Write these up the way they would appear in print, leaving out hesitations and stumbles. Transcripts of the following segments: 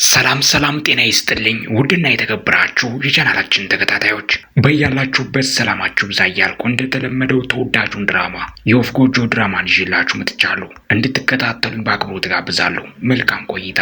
ሰላም ጤና ይስጥልኝ ውድና የተከበራችሁ የቻናላችን ተከታታዮች በያላችሁበት ሰላማችሁ ብዛ እያልኩ እንደተለመደው ተወዳጁን ድራማ የወፍ ጎጆ ድራማን ይዤላችሁ መጥቻለሁ። እንድትከታተሉን በአክብሮት ጋብዛለሁ። መልካም ቆይታ።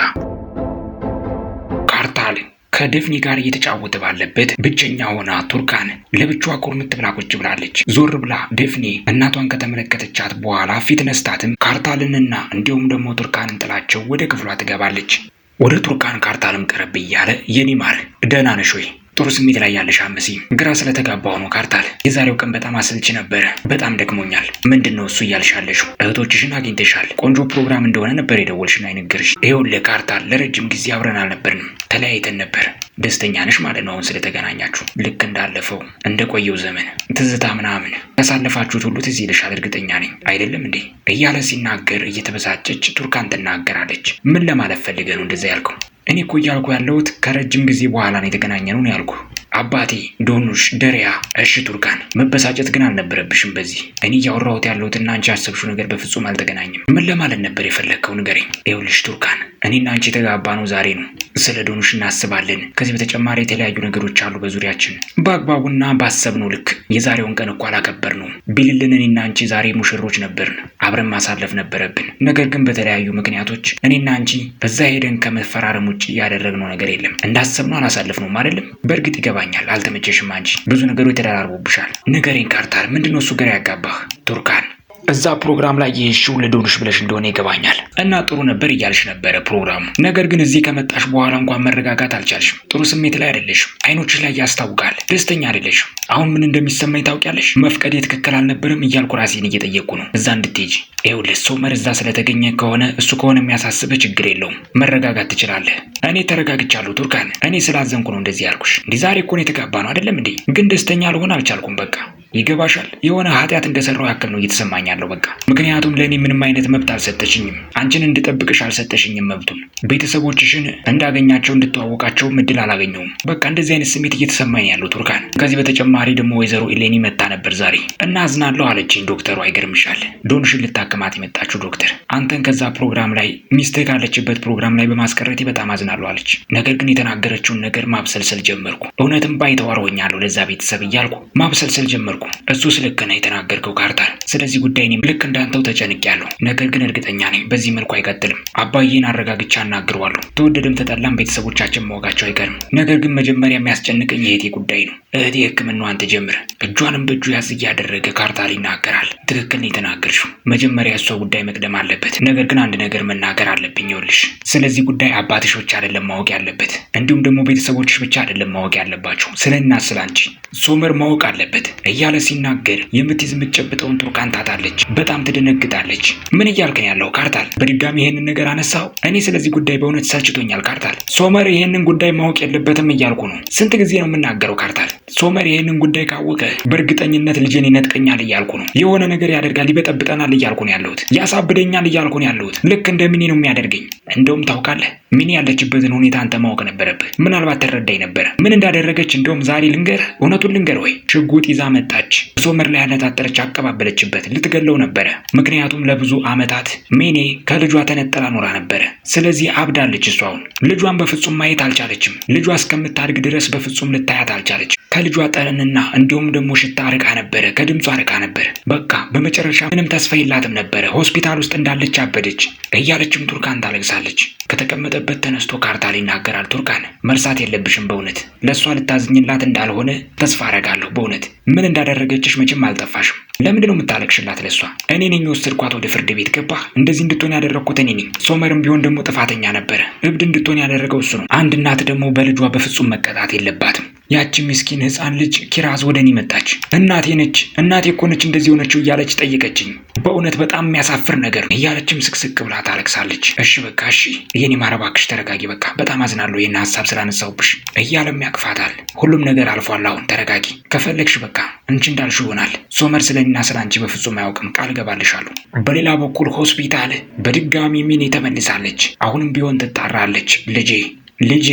ካርታል ከደፍኒ ጋር እየተጫወተ ባለበት ብቸኛ ሆና ቱርካን ለብቻዋ ኩርምት ብላ ቁጭ ብላለች። ዞር ብላ ደፍኒ እናቷን ከተመለከተቻት በኋላ ፊት ነስታትም ካርታልንና እንዲሁም ደግሞ ቱርካንን ጥላቸው ወደ ክፍሏ ትገባለች። ወደ ቱርካን ካርታልም ቀረብ እያለ የኔ ማር ደህና ነሽ ወይ? ጥሩ ስሜት ላይ ያለሽ አትመስይም። ግራ ስለተጋባው ነው ካርታል። የዛሬው ቀን በጣም አሰልቺ ነበረ። በጣም ደክሞኛል። ምንድነው እሱ እያልሻለሽ? እህቶችሽን አግኝተሻል? ቆንጆ ፕሮግራም እንደሆነ ነበር የደወልሽና አይነገርሽ? ይኸውልህ ካርታል፣ ለረጅም ጊዜ አብረን አልነበርንም፣ ተለያይተን ነበር። ደስተኛ ነሽ ማለት ነው አሁን ስለተገናኛችሁ? ልክ እንዳለፈው እንደቆየው ዘመን ትዝታ ምናምን ያሳለፋችሁት ሁሉ ትዝ ይልሻል እርግጠኛ ነኝ አይደለም እንዴ? እያለ ሲናገር እየተበሳጨች ቱርካን ትናገራለች። ምን ለማለት ፈልገህ ነው እንደዛ ያልከው? እኔ እኮ እያልኩ ያለሁት ከረጅም ጊዜ በኋላ ነው የተገናኘነው ነው ያልኩ። አባቴ፣ ዶኑሽ፣ ደሪያ። እሺ ቱርካን፣ መበሳጨት ግን አልነበረብሽም በዚህ። እኔ እያወራሁት ያለሁትና አንቺ ያሰብሽው ነገር በፍጹም አልተገናኘም። ምን ለማለት ነበር የፈለግከው ንገረኝ። ይኸውልሽ ቱርካን፣ እኔና አንቺ የተጋባነው ዛሬ ነው። ስለ ዶኑሽ እናስባለን። ከዚህ በተጨማሪ የተለያዩ ነገሮች አሉ በዙሪያችን። በአግባቡና ባሰብነው ልክ የዛሬውን ቀን እኮ አላከበርነውም። ቢልልን እኔና አንቺ ዛሬ ሙሽሮች ነበርን፣ አብረን ማሳለፍ ነበረብን። ነገር ግን በተለያዩ ምክንያቶች እኔና አንቺ በዛ ሄደን ከመፈራረም ውጭ ያደረግነው ነገር የለም። እንዳሰብነው አላሳለፍነውም አይደለም? በእርግጥ ይገባኛል፣ አልተመቸሽም። አንቺ ብዙ ነገሮች ተደራርቦብሻል። ንገረኝ ካርታል፣ ምንድነው እሱ ግራ ያጋባህ? ቱርካን፣ እዛ ፕሮግራም ላይ ይህሽው ለዶኑሽ ብለሽ እንደሆነ ይገባኛል እና ጥሩ ነበር እያልሽ ነበረ ፕሮግራሙ። ነገር ግን እዚህ ከመጣሽ በኋላ እንኳን መረጋጋት አልቻልሽም። ጥሩ ስሜት ላይ አይደለሽም። አይኖችሽ ላይ ያስታውቃል። ደስተኛ አይደለሽም። አሁን ምን እንደሚሰማኝ ታውቂያለሽ? መፍቀዴ ትክክል አልነበረም እያልኩ ራሴን እየጠየቅኩ ነው እዛ እንድትሄጂ። ይኸውልህ ሶመር እዛ ስለተገኘ ከሆነ እሱ ከሆነ የሚያሳስብህ ችግር የለውም፣ መረጋጋት ትችላለህ። እኔ ተረጋግቻለሁ ቱርካን። እኔ ስላዘንኩ ነው እንደዚህ ያልኩሽ። እንዲህ ዛሬ እኮ ነው የተጋባ ነው አይደለም እንዴ? ግን ደስተኛ ልሆን አልቻልኩም። በቃ ይገባሻል? የሆነ ኃጢአት እንደሰራው ያክል ነው እየተሰማኝ ያለው በቃ። ምክንያቱም ለእኔ ምንም አይነት መብት አልሰጠሽኝም። አንቺን እንድጠብቅሽ አልሰጠሽኝም መብቱን። ቤተሰቦችሽን እንዳገኛቸው እንድተዋወቃቸውም እድል አላገኘውም። በቃ እንደዚህ አይነት ስሜት እየተሰማኝ ያለው ቱርካን። ከዚህ በተጨማሪ ደግሞ ወይዘሮ ኢሌኒ መጣ ነበር ዛሬ እና አዝናለሁ አለችኝ ዶክተሩ። አይገርምሻል? ዶኑሽን ልታክማት የመጣችው ዶክተር አንተን ከዛ ፕሮግራም ላይ ሚስትህ ካለችበት ፕሮግራም ላይ በማስቀረቴ በጣም አዝናለሁ አለች። ነገር ግን የተናገረችውን ነገር ማብሰልሰል ጀመርኩ። እውነትም ባይተዋር ሆኛለሁ ለዛ ቤተሰብ እያልኩ ማብሰልሰል ጀመርኩ። እሱስ ልክ ነህ የተናገርከው ካርታል። ስለዚህ ጉዳይ እኔም ልክ እንዳንተው ተጨንቄያለሁ። ነገር ግን እርግጠኛ ነኝ በዚህ መልኩ አይቀጥልም። አባዬን አረጋግቻ አናግረዋለሁ። ተወደደም ተጠላም ቤተሰቦቻችን ማወቃቸው አይቀርም። ነገር ግን መጀመሪያ የሚያስጨንቀኝ የእህቴ ጉዳይ ነው። እህቴ ሕክምናዋን ትጀምር። እጇንም በእጁ ያዝ እያደረገ ካርታል ይናገራል። ትክክል ነው የተናገርሽው። መጀመሪያ እሷ ጉዳይ መቅደም አለበት። ነገር ግን አንድ ነገር መናገር አለብኝ። ይኸውልሽ ስለዚህ ጉዳይ አባትሽ ብቻ አይደለም ማወቅ ያለበት፣ እንዲሁም ደግሞ ቤተሰቦችሽ ብቻ አይደለም ማወቅ ያለባቸው። ስለና ስላንቺ ሶመር ማወቅ አለበት እያለ ሲናገር የምትይዝ የምትጨብጠውን ቱርካን ታጣለች። በጣም ትደነግጣለች። ምን እያልከን ያለው ካርታል? በድጋሚ ይሄንን ነገር አነሳው? እኔ ስለዚህ ጉዳይ በእውነት ሰልችቶኛል ካርታል። ሶመር ይሄንን ጉዳይ ማወቅ የለበትም እያልኩ ነው። ስንት ጊዜ ነው የምናገረው ካርታል? ሶመር ይሄንን ጉዳይ ካወቀ በእርግጠኝነት ልጄን ይነጥቀኛል እያልኩ ነው። የሆነ ነገር ያደርጋል፣ ይበጠብጠናል እያልኩ ነው ያለሁት። ያሳብደኛል እያልኩ ነው ያለሁት። ልክ እንደ ሚኒ ነው የሚያደርገኝ። እንደውም ታውቃለህ፣ ሚኒ ያለችበትን ሁኔታ አንተ ማወቅ ነበረብህ። ምናልባት ተረዳኝ ነበረ። ምን እንዳደረገች እንደውም ዛሬ ልንገርህ፣ እውነቱን ልንገር ወይ? ሽጉጥ ይዛ መጣች። ሶመር ላይ ያነጣጠረች፣ አቀባበለችበት። ልትገለው ነበረ። ምክንያቱም ለብዙ ዓመታት ሜኔ ከልጇ ተነጠላ ኖራ ነበረ። ስለዚህ አብዳለች። እሷ አሁን ልጇን በፍጹም ማየት አልቻለችም። ልጇ እስከምታድግ ድረስ በፍጹም ልታያት አልቻለች። ከልጇ ጠረንና እንዲሁም ደግሞ ሽታ ርቃ ነበረ። ከድምጿ ርቃ ነበረ። በቃ በመጨረሻ ምንም ተስፋ የላትም ነበረ። ሆስፒታል ውስጥ እንዳለች አበደች እያለችም ቱርካን ታለቅሳለች። ከተቀመጠበት ተነስቶ ካርታል ይናገራል። ቱርካን መርሳት የለብሽም በእውነት ለእሷ ልታዝኝላት እንዳልሆነ ተስፋ አረጋለሁ። በእውነት ምን እንዳደረገችሽ መቼም አልጠፋሽም። ለምንድነው የምታለቅሽላት? ለሷ እኔ ነኝ የወሰድኳት ወደ ፍርድ ቤት። ገባህ? እንደዚህ እንድትሆን ያደረግኩት እኔ ነኝ። ሶመርም ቢሆን ደግሞ ጥፋተኛ ነበረ። እብድ እንድትሆን ያደረገው እሱ ነው። አንድ እናት ደግሞ በልጇ በፍጹም መቀጣት የለባትም። ያቺ ምስኪን ሕፃን ልጅ ኪራዝ ወደ እኔ መጣች። እናቴ ነች፣ እናቴ እኮ ነች እንደዚህ ሆነችው እያለች ጠየቀችኝ። በእውነት በጣም የሚያሳፍር ነገር ነው እያለችም ስቅስቅ ብላ ታለቅሳለች። እሺ በቃ እሺ የኔ ማር እባክሽ ተረጋጊ። በቃ በጣም አዝናለሁ ይህን ሀሳብ ስላነሳውብሽ እያለም ያቅፋታል። ሁሉም ነገር አልፏል። አሁን ተረጋጊ። ከፈለግሽ በቃ አንቺ እንዳልሽው ይሆናል። ሶመር ስለኔና ስለ አንቺ በፍጹም አያውቅም። ቃል ገባልሻለሁ። በሌላ በኩል ሆስፒታል በድጋሚ ሚኔ ተመልሳለች። አሁንም ቢሆን ትጣራለች። ልጄ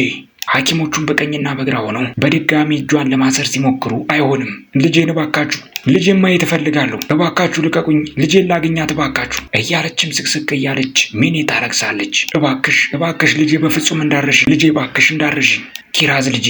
ሐኪሞቹን በቀኝና በግራ ሆነው በድጋሚ እጇን ለማሰር ሲሞክሩ አይሆንም፣ ልጄን እባካችሁ፣ ልጄን ማየት እፈልጋለሁ፣ እባካችሁ ልቀቁኝ፣ ልጄን ላግኛት እባካችሁ እያለችም ስቅስቅ እያለች ሚኒ ታለቅሳለች። እባክሽ እባክሽ ልጄ በፍጹም እንዳረሽ፣ ልጄ እባክሽ እንዳረሽ፣ ኪራዝ ልጄ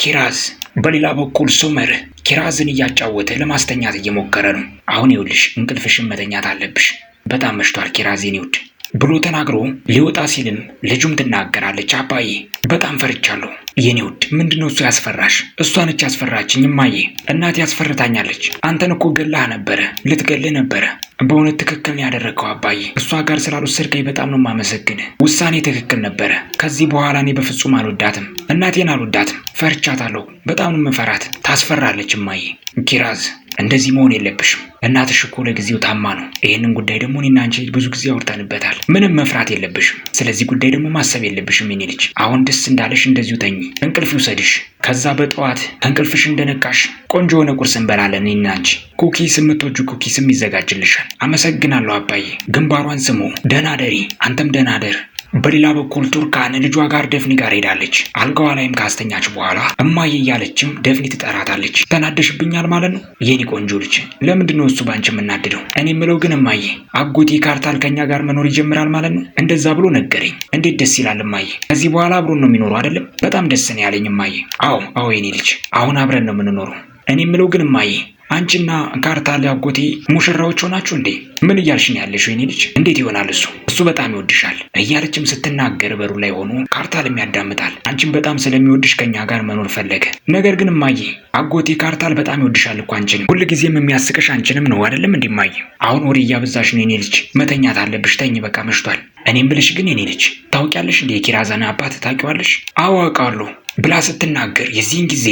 ኪራዝ። በሌላ በኩል ሶመር ኪራዝን እያጫወተ ለማስተኛት እየሞከረ ነው። አሁን ይኸውልሽ እንቅልፍሽን መተኛት አለብሽ፣ በጣም መሽቷል ኪራዝ የኔ ውድ ብሎ ተናግሮ ሊወጣ ሲልም ልጁም ትናገራለች። አባዬ በጣም ፈርቻለሁ የኔ ውድ። ምንድነው እሱ ያስፈራሽ? እሷ ነች ያስፈራችኝ እማዬ። እናቴ ያስፈርታኛለች። አንተን እኮ ገላህ ነበረ፣ ልትገልህ ነበረ። በእውነት ትክክል ነው ያደረግከው አባዬ። እሷ ጋር ስላልወሰድከኝ በጣም ነው የማመሰግንህ። ውሳኔ ትክክል ነበረ። ከዚህ በኋላ እኔ በፍጹም አልወዳትም፣ እናቴን አልወዳትም። ፈርቻታለሁ፣ በጣም ነው የምፈራት። ታስፈራለች እማዬ። ኪራዝ እንደዚህ መሆን የለብሽም። እናትሽ እኮ ለጊዜው ታማ ነው። ይህንን ጉዳይ ደግሞ እኔና አንቺ ብዙ ጊዜ አውርተንበታል። ምንም መፍራት የለብሽም። ስለዚህ ጉዳይ ደግሞ ማሰብ የለብሽም የኔ ልጅ። አሁን ደስ እንዳለሽ እንደዚሁ ተኚ፣ እንቅልፍ ይውሰድሽ። ከዛ በጠዋት ከእንቅልፍሽ እንደነቃሽ ቆንጆ የሆነ ቁርስ እንበላለን እኔና አንቺ። ኩኪስ፣ የምትወጁ ኩኪስም ይዘጋጅልሻል። አመሰግናለሁ አባዬ። ግንባሯን ስሞ ደህና ደሪ። አንተም ደህና ደር። በሌላ በኩል ቱርካን ልጇ ጋር ደፍኒ ጋር ሄዳለች። አልጋዋ ላይም ካስተኛች በኋላ እማዬ እያለችም ደፍኒ ትጠራታለች። ተናደሽብኛል ማለት ነው የኔ ቆንጆ ልጅ? ለምንድን ነው እሱ ባንቺ የምናድደው? እኔ የምለው ግን እማዬ አጎቴ ካርታል ከኛ ጋር መኖር ይጀምራል ማለት ነው? እንደዛ ብሎ ነገረኝ። እንዴት ደስ ይላል እማዬ። ከዚህ በኋላ አብሮን ነው የሚኖሩ አይደለም? በጣም ደስ ነው ያለኝ እማዬ። አዎ የኔ ልጅ፣ አሁን አብረን ነው የምንኖረው። እኔ የምለው ግን እማዬ አንቺና ካርታል አጎቴ ሙሽራዎች ሆናችሁ እንዴ? ምን እያልሽ ነው ያለሽው የኔ ልጅ? እንዴት ይሆናል? እሱ በጣም ይወድሻል እያለችም ስትናገር በሩ ላይ ሆኖ ካርታልም ያዳምጣል። አንቺን በጣም ስለሚወድሽ ከኛ ጋር መኖር ፈለገ። ነገር ግን እማዬ አጎቴ ካርታል በጣም ይወድሻል እኮ አንቺንም፣ ሁልጊዜም የሚያስቅሽ አንቺንም ነው አይደለም እንዴ እማዬ? አሁን ወሬ እያበዛሽ ነው የኔ ልጅ። መተኛት አለብሽ፣ ተኝ በቃ መሽቷል። እኔም ብልሽ ግን የኔ ልጅ ታውቂያለሽ እንዴ የኪራዛን አባት ታውቂዋለሽ? አዎ አውቃለሁ ብላ ስትናገር የዚህን ጊዜ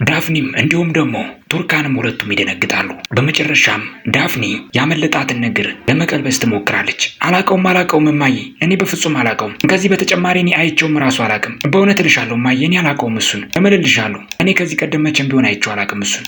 ዳፍኒም እንዲሁም ደግሞ ቱርካንም ሁለቱም ይደነግጣሉ። በመጨረሻም ዳፍኒ ያመለጣትን ነገር ለመቀልበስ ትሞክራለች። አላቀውም እማዬ፣ እኔ በፍጹም አላቀውም። ከዚህ በተጨማሪ እኔ አይቼውም ራሱ አላቅም። በእውነት እልሻለሁ እማዬ፣ እኔ አላቀውም እሱን፣ እምልልሻለሁ። እኔ ከዚህ ቀደም መቼም ቢሆን አይቼው አላቅም እሱን።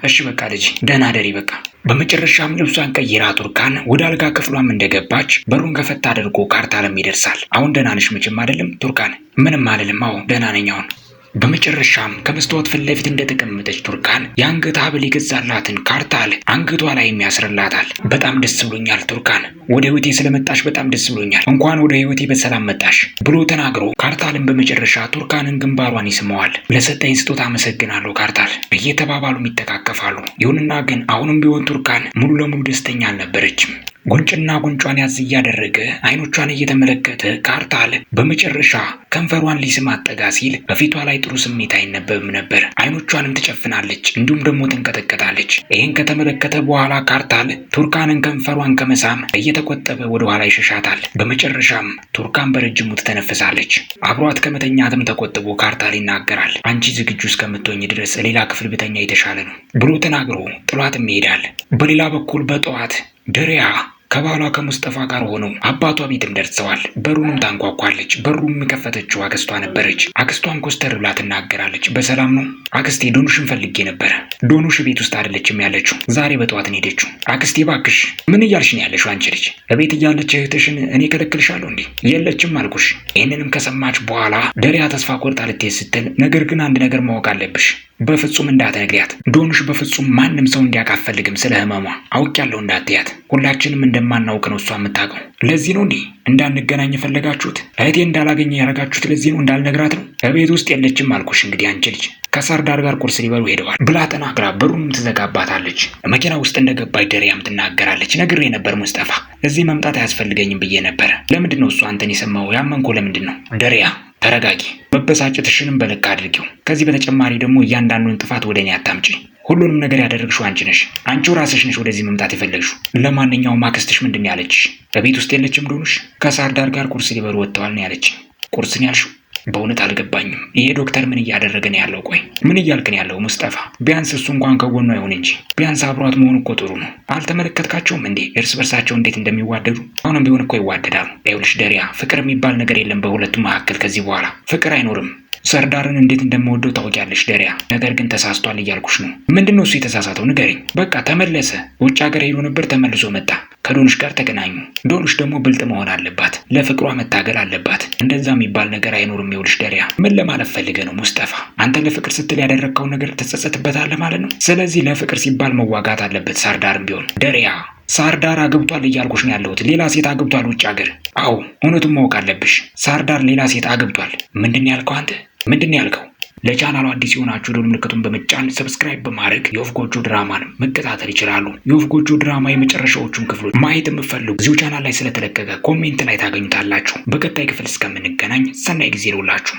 እሺ በቃ ልጅ ደህና ደሪ በቃ። በመጨረሻም ልብሷን ቀይራ ቱርካን ወደ አልጋ ክፍሏም እንደገባች በሩን ከፈታ አድርጎ ካርታልም ይደርሳል። አሁን ደህና ነሽ መቼም አይደለም ቱርካን? ምንም አልልም። አዎ ደህና ነኝ አሁን። በመጨረሻም ከመስታወት ፊት ለፊት እንደተቀመጠች ቱርካን የአንገት ሐብል የገዛላትን ካርታል አንገቷ ላይ ያስርላታል። በጣም ደስ ብሎኛል ቱርካን፣ ወደ ህይወቴ ስለመጣሽ በጣም ደስ ብሎኛል። እንኳን ወደ ህይወቴ በሰላም መጣሽ ብሎ ተናግሮ ካርታልን በመጨረሻ ቱርካንን ግንባሯን ይስመዋል። ለሰጠኝ ስጦታ አመሰግናለሁ ካርታል እየተባባሉም ይተቃቀፋሉ። ይሁንና ግን አሁንም ቢሆን ቱርካን ሙሉ ለሙሉ ደስተኛ አልነበረችም። ጉንጭና ጉንጯን ያዝ እያደረገ አይኖቿን እየተመለከተ ካርታል በመጨረሻ ከንፈሯን ሊስማት ጠጋ ሲል በፊቷ ላይ ጥሩ ስሜት አይነበብም ነበር። አይኖቿንም ትጨፍናለች፣ እንዲሁም ደግሞ ትንቀጠቀጣለች። ይህን ከተመለከተ በኋላ ካርታል ቱርካንን ከንፈሯን ከመሳም እየተቆጠበ ወደ ኋላ ይሸሻታል። በመጨረሻም ቱርካን በረጅሙ ትተነፍሳለች። አብሯት ከመተኛትም ተቆጥቦ ካርታል ይናገራል። አንቺ ዝግጁ እስከምትሆኝ ድረስ ሌላ ክፍል ብተኛ የተሻለ ነው ብሎ ተናግሮ ጥሏትም ይሄዳል። በሌላ በኩል በጠዋት ደሪያ ከባሏ ከሙስጠፋ ጋር ሆነው አባቷ ቤትም ደርሰዋል። በሩንም ታንኳኳለች። በሩም የከፈተችው አክስቷ ነበረች። አክስቷን ኮስተር ብላ ትናገራለች። በሰላም ነው አክስቴ? ዶኑሽን ፈልጌ ነበረ። ዶኑሽ ቤት ውስጥ አይደለችም ያለችው፣ ዛሬ በጠዋት ነው ሄደችው። አክስቴ እባክሽ ምን እያልሽ ነው ያለሽው አንቺ ልጅ? እቤት እያለች እህትሽን እኔ ከለክልሻለሁ እንዴ? የለችም አልኩሽ። ይህንንም ከሰማች በኋላ ደሪያ ተስፋ ቆርጣ ልትሄድ ስትል፣ ነገር ግን አንድ ነገር ማወቅ አለብሽ፣ በፍጹም እንዳትነግሪያት። ዶኑሽ በፍጹም ማንም ሰው እንዲያውቅ አትፈልግም ስለ ህመሟ። አውቄያለሁ እንዳትያት። ሁላችንም እንደማናውቅ ነው እሷ የምታውቀው። ለዚህ ነው እንዴ እንዳንገናኝ የፈለጋችሁት? እህቴ እንዳላገኘ ያደረጋችሁት ለዚህ ነው? እንዳልነግራት ነው? እቤት ውስጥ የለችም አልኩሽ። እንግዲህ አንቺ ልጅ ከሰርዳር ጋር ቁርስ ሊበሉ ሄደዋል ብላ ተናግራ በሩንም ትዘጋባታለች። መኪና ውስጥ እንደገባች ደሪያም ትናገራለች። ነግሬ ነበር ሙስጠፋ፣ እዚህ መምጣት አያስፈልገኝም ብዬ ነበረ። ለምንድን ነው እሱ አንተን የሰማው? ያመንኮ ለምንድን ነው? ደሪያ ተረጋጊ፣ መበሳጨትሽንም በልክ አድርጊው። ከዚህ በተጨማሪ ደግሞ እያንዳንዱን ጥፋት ወደ እኔ አታምጪ። ሁሉንም ነገር ያደረግሽው አንቺ ነሽ። አንቺው ራስሽ ነሽ ወደዚህ መምጣት የፈለግሽው። ለማንኛውም አክስትሽ ምንድን ነው ያለችሽ? በቤት ውስጥ የለችም ዶኑሽ? ከሳርዳር ጋር ቁርስ ሊበሉ ወጥተዋል ነው ያለችኝ። ቁርስን ያልሽው? በእውነት አልገባኝም። ይሄ ዶክተር ምን እያደረገ ነው ያለው? ቆይ ምን እያልክ ነው ያለው ሙስጠፋ? ቢያንስ እሱ እንኳን ከጎኗ አይሆን እንጂ ቢያንስ አብሯት መሆኑ እኮ ጥሩ ነው። አልተመለከትካቸውም እንዴ እርስ በርሳቸው እንዴት እንደሚዋደዱ? አሁንም ቢሆን እኮ ይዋደዳሉ። ይኸውልሽ ደሪያ፣ ፍቅር የሚባል ነገር የለም በሁለቱ መካከል። ከዚህ በኋላ ፍቅር አይኖርም። ሰርዳርን እንዴት እንደምወደው ታውቂያለሽ ደሪያ። ነገር ግን ተሳስቷል እያልኩሽ ነው። ምንድን ነው እሱ የተሳሳተው? ንገሪኝ። በቃ ተመለሰ። ውጭ ሀገር ሄዶ ነበር፣ ተመልሶ መጣ። ከዶኑሽ ጋር ተገናኙ። ዶኑሽ ደግሞ ብልጥ መሆን አለባት፣ ለፍቅሯ መታገል አለባት። እንደዛ የሚባል ነገር አይኖርም። ይኸውልሽ ደሪያ፣ ምን ለማለት ፈልገህ ነው ሙስጠፋ? አንተ ለፍቅር ስትል ያደረግከውን ነገር ትጸጸትበታለህ ማለት ነው። ስለዚህ ለፍቅር ሲባል መዋጋት አለበት ሳርዳርም ቢሆን። ደሪያ፣ ሳርዳር አግብቷል እያልኩሽ ነው ያለሁት። ሌላ ሴት አግብቷል ውጭ ሀገር። አዎ እውነቱን ማወቅ አለብሽ። ሳርዳር ሌላ ሴት አግብቷል። ምንድን ያልከው አንተ? ምንድን ያልከው? ለቻናሉ አዲስ የሆናችሁ ደወል ምልክቱን በመጫን ሰብስክራይብ በማድረግ የወፍ ጎጆ ድራማን መከታተል ይችላሉ። የወፍ ጎጆ ድራማ የመጨረሻዎቹን ክፍሎች ማየት የምትፈልጉ እዚሁ ቻናል ላይ ስለተለቀቀ ኮሜንት ላይ ታገኙታላችሁ። በቀጣይ ክፍል እስከምንገናኝ ሰናይ ጊዜ ይሁንላችሁ።